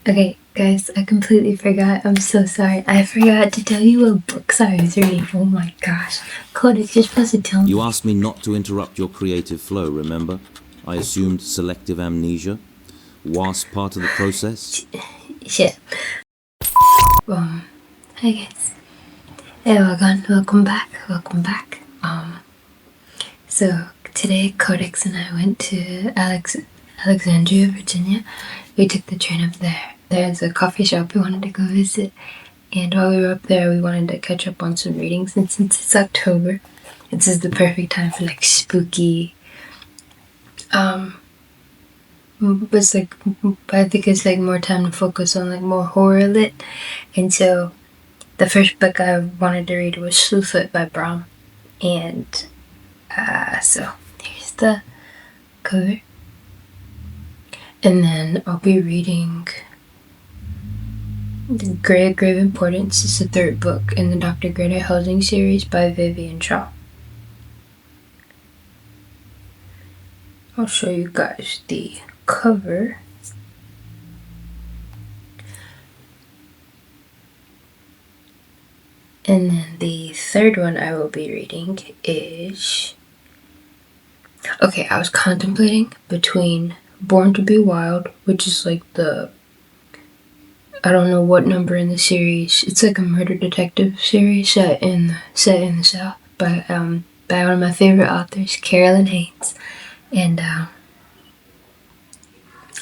Okay, guys, I completely forgot. I'm so sorry. I forgot to tell you what books I was reading. Oh my gosh. Codex, you're supposed to tell me. You asked me not to interrupt your creative flow, remember? I assumed selective amnesia. Was part of the process? Shit. Hi guys. Hey, welcome back. So today Codex and I went to Alexandria, Virginia. We took the train up there. There's a coffee shop we wanted to go visit. And while we were up there, we wanted to catch up on some readings. And since it's October, this is the perfect time for like spooky. It's like, I think it's like more time to focus on like more horror lit. And so the first book I wanted to read was Slewfoot by Brom. And so here's the cover. And then I'll be reading The Grave Importance. It's the third book in the Dr. Greta Helsing series by Vivian. I'll show you guys the cover. And then the third one I will be reading is... Okay, I was contemplating between Born to Be Wild, which is like the... I don't know what number in the series. It's like a murder detective series set in the South by one of my favorite authors, Carolyn, Haines. And I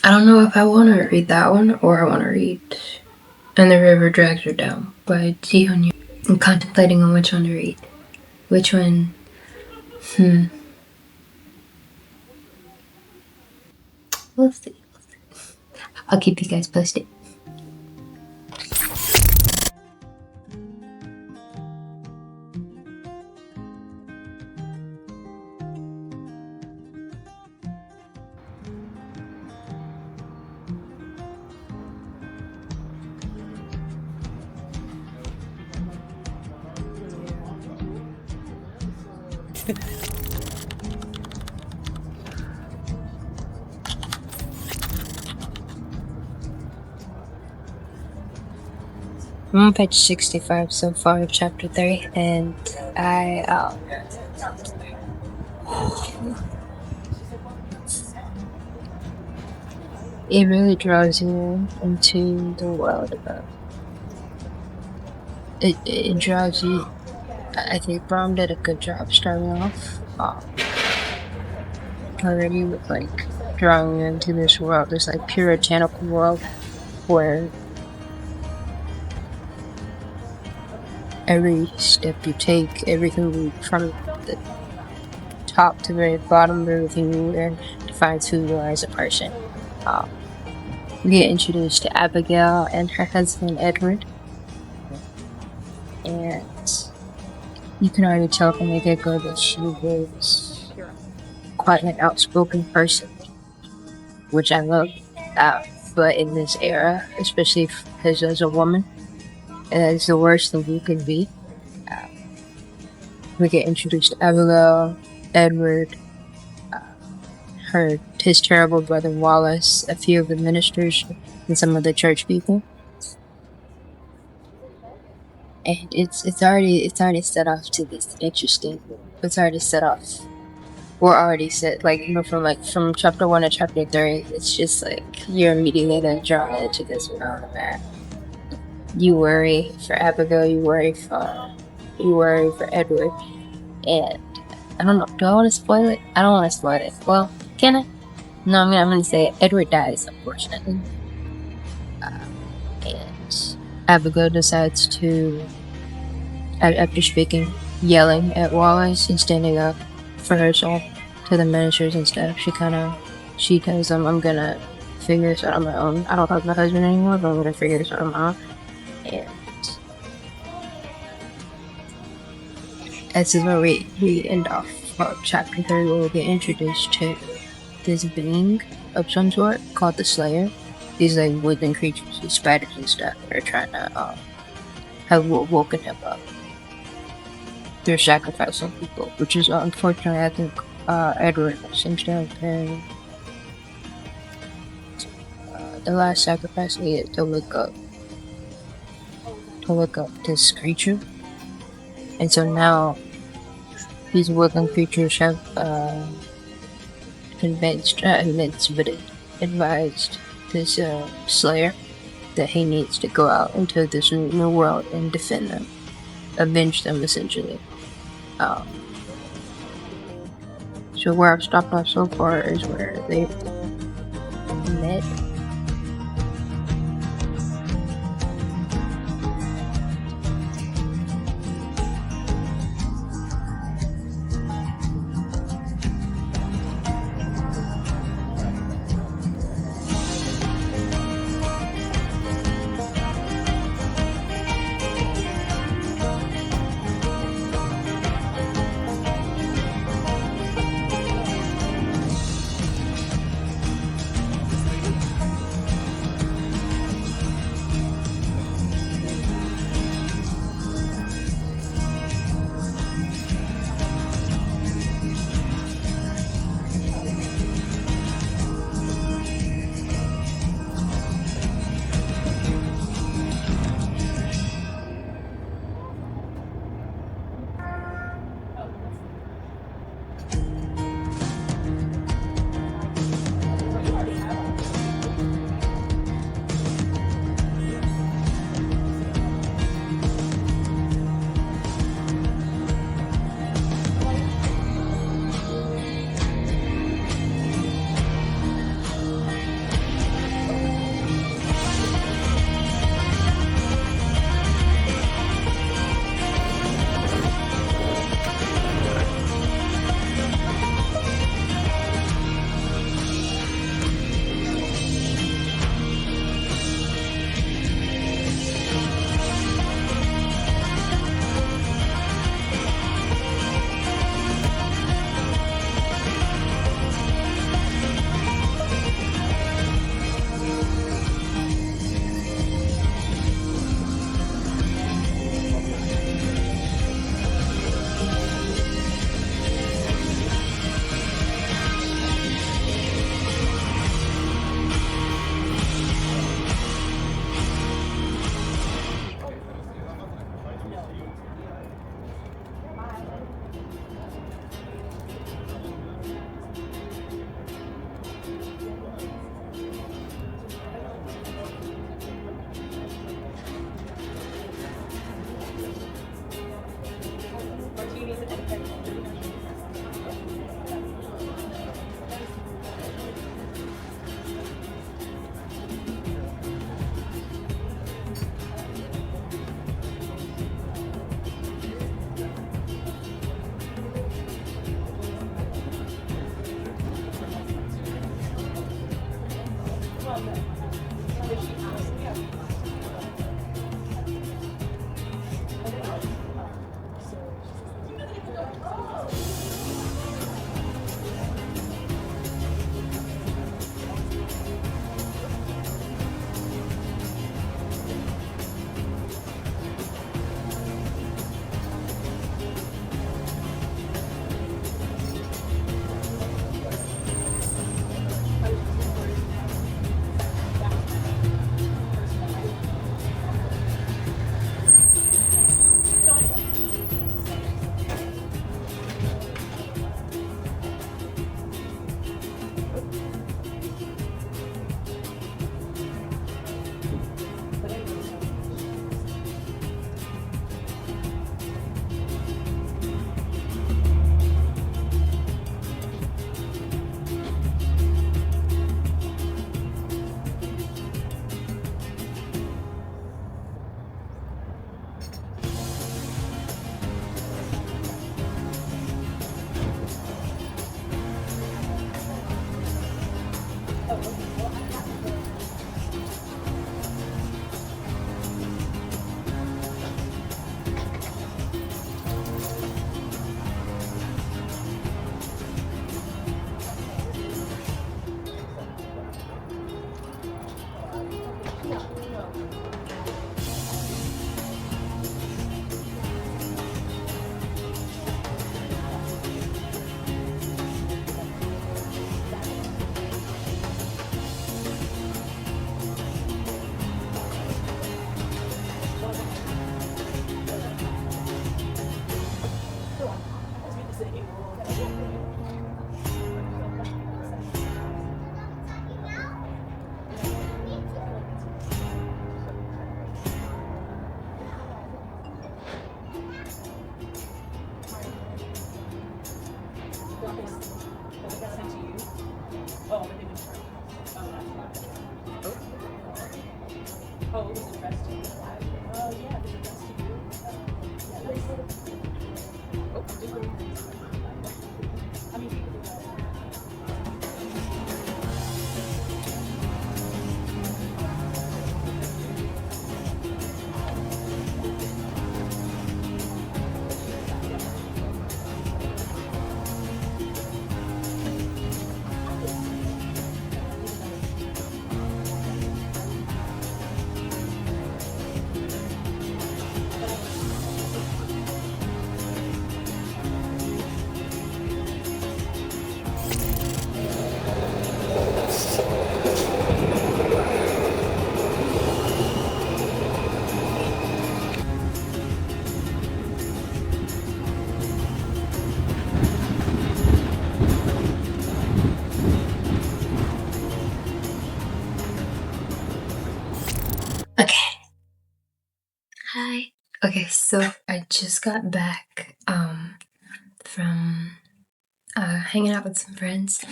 don't know if I want to read that one or I want to read And the River Drags Her Down by Jihyun. I'm contemplating on which one to read. Which one? We'll see. I'll keep you guys posted. I'm on page 65 so far of chapter 3, and it really draws you into the world above. It draws you. I think Brom did a good job starting off already with like drawing you into this world, this like puritanical world where every step you take, everything from the top to the very bottom of everything you learn defines who you are as a person. We get introduced to Abigail and her husband Edward, and you can already tell from the get-go that she was quite an outspoken person, which I love. But in this era, especially because as a woman, it's the worst thing you can be. We get introduced to Abigail, Edward, his terrible brother Wallace, a few of the ministers, and some of the church people. And it's already set off to this interesting. It's already set off. We're already set, like, you know, from chapter 1 to chapter 3. It's just like you're immediately then drawn into this world, man. You worry for Abigail, you worry for Edward, and I don't know. Do I want to spoil it? I don't want to spoil it. Well, can I? No, I'm gonna say it. Edward dies, unfortunately, and Abigail decides to, after yelling at Wallace and standing up for herself to the ministers and stuff, she tells them, "I'm gonna figure this out on my own. I don't have my husband anymore, but I'm gonna figure this out on my own." And this is where we end off chapter 3, where we get introduced to this being of some sort called the Slayer. These like wooden creatures with spiders and stuff that are trying to have woken him up. They're sacrificing people, which is unfortunately, I think Edward seems to have been the last sacrifice needed to look up this creature. And so now these woodland creatures have advised this slayer that he needs to go out into this new world and defend them, avenge them essentially. So where I've stopped off so far is where they met. Okay. Hi. Okay, so I just got back from hanging out with some friends,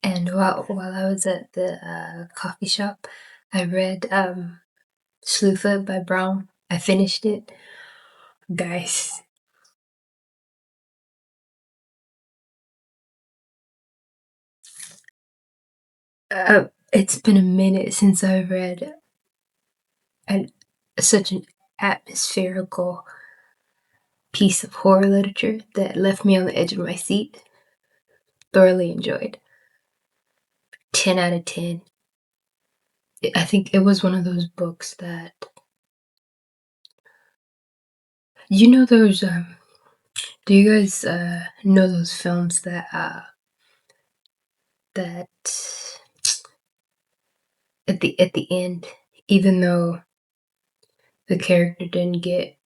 and while I was at the coffee shop, I read Slewfoot by Brom. I finished it. Guys, it's been a minute since I read such an atmospherical piece of horror literature that left me on the edge of my seat. Thoroughly enjoyed. 10 out of 10. I think it was one of those books that, you know, those do you guys know those films that that at the end, even though the character didn't get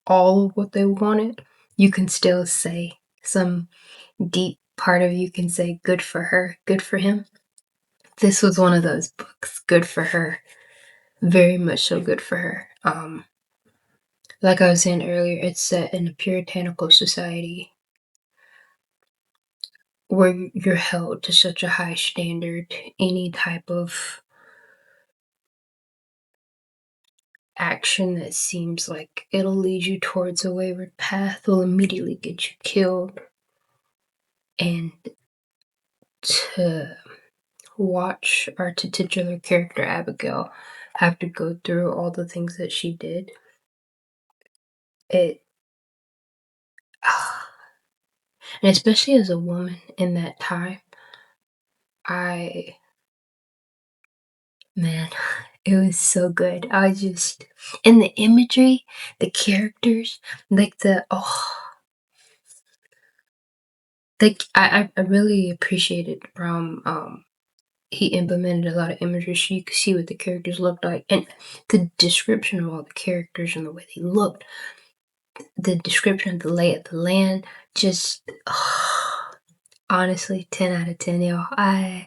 all of what they wanted, you can still say, some deep part of you can say, good for her, good for him. This was one of those books. Good for her. Very much so good for her. Like I was saying earlier, it's set in a puritanical society where you're held to such a high standard. Any type of action that seems like it'll lead you towards a wayward path will immediately get you killed. And to watch our titular character Abigail have to go through all the things that she did, it and especially as a woman in that time, man, it was so good. I just, and the imagery, the characters, like I really appreciated Brom. He implemented a lot of imagery so you could see what the characters looked like, and the description of all the characters and the way they looked, the description of the lay of the land, just honestly, 10 out of 10, y'all.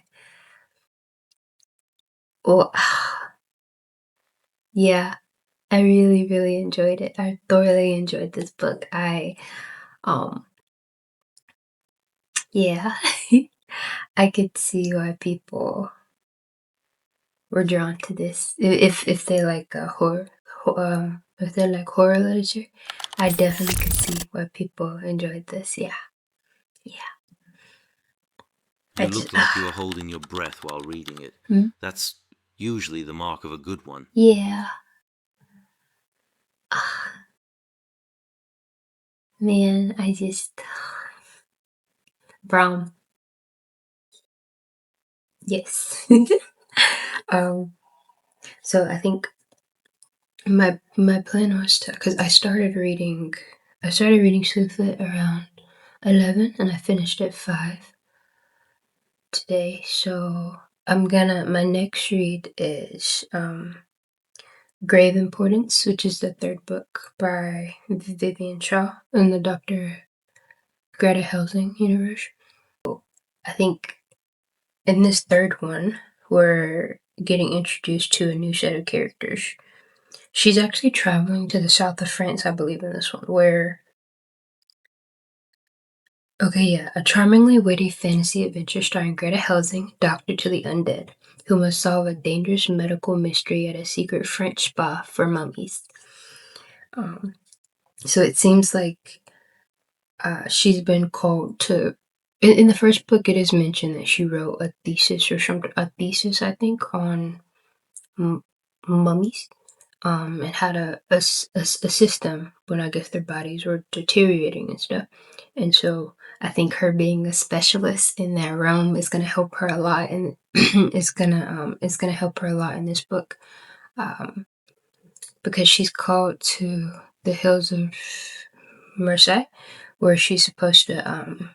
Yeah, I really, really enjoyed it. I thoroughly enjoyed this book. Um, yeah, I could see why people were drawn to this. If they like horror, if they like horror literature, I definitely could see why people enjoyed this. Yeah, yeah. You looked like you were holding your breath while reading it. Hmm? That's usually the mark of a good one. Yeah. Man, I just Brom. Yes. So I think my plan was to, because I started reading Slewfoot around 11 and I finished at 5 today. So my next read is Grave Importance, which is the third book by Vivian in the Dr. Greta Helsing universe. I think in this third one, we're getting introduced to a new set of characters. She's actually traveling to the south of France, I believe, in this one, a charmingly witty fantasy adventure starring Greta Helsing, doctor to the undead, who must solve a dangerous medical mystery at a secret French spa for mummies. So it seems like she's been called to. In the first book, it is mentioned that she wrote a thesis or something, I think, on mummies, and how to assist them when I guess their bodies were deteriorating and stuff. And so I think her being a specialist in that realm is going to help her a lot, and it's gonna help her a lot in this book, because she's called to the hills of Marseille, where she's supposed to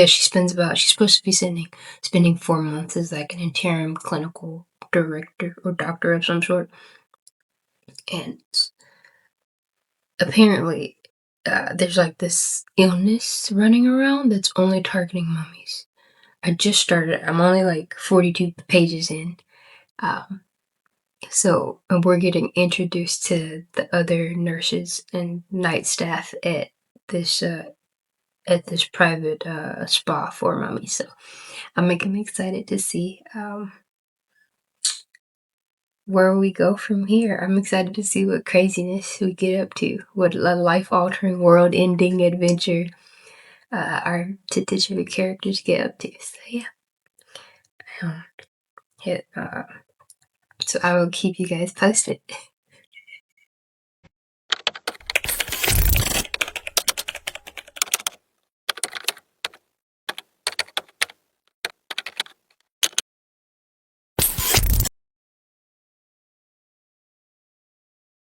she's supposed to be spending 4 months as like an interim clinical director or doctor of some sort. And apparently there's like this illness running around that's only targeting mummies. I'm only like 42 pages in. So we're getting introduced to the other nurses and night staff at this private spa for mommy. So I'm excited to see where we go from here. I'm excited to see what craziness we get up to, what a life-altering, world-ending adventure our titular characters get up to. So yeah. So I will keep you guys posted.